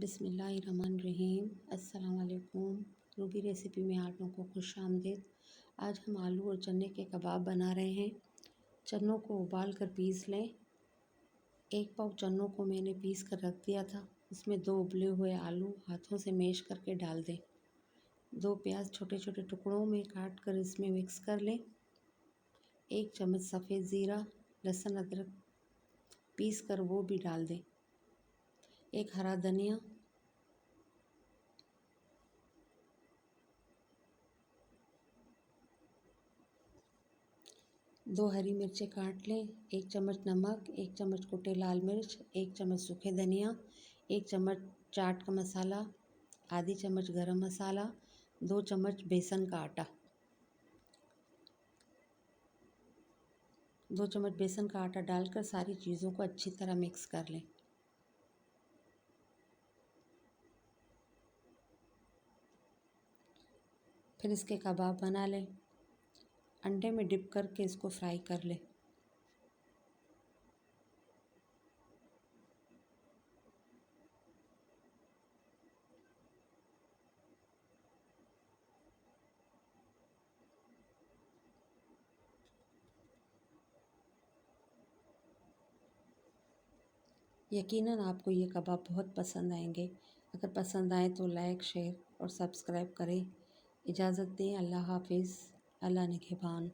बिस्मिल्लाहिर्रहमानिर्रहीम। अस्सलाम वालेकुम। रूबी रेसिपी में आप लोगों को खुश आमदीद। आज हम आलू और चने के कबाब बना रहे हैं। चनों को उबाल कर पीस लें। 1 पाव चनों को मैंने पीस कर रख दिया था। इसमें 2 उबले हुए आलू हाथों से मैश करके डाल दें। 2 प्याज छोटे छोटे टुकड़ों में काट कर इसमें मिक्स कर लें। 1 चम्मच सफ़ेद ज़ीरा, लहसुन अदरक पीस कर वो भी डाल दें। 1 हरा धनिया, 2 हरी मिर्चें काट लें। 1 चम्मच नमक, 1 चम्मच कुटे लाल मिर्च, 1 चम्मच सूखे धनिया, 1 चम्मच चाट का मसाला, आधी चम्मच गरम मसाला, 2 चम्मच बेसन का आटा। 2 चम्मच बेसन का आटा डालकर सारी चीज़ों को अच्छी तरह मिक्स कर लें। फिर इसके कबाब बना लें। अंडे में डिप करके इसको फ्राई कर लें। यकीनन आपको ये कबाब बहुत पसंद आएंगे। अगर पसंद आए तो लाइक, शेयर और सब्सक्राइब करें। इजाज़त दें। अल्लाह हाफ़िज़। अल्लाह निगहबान।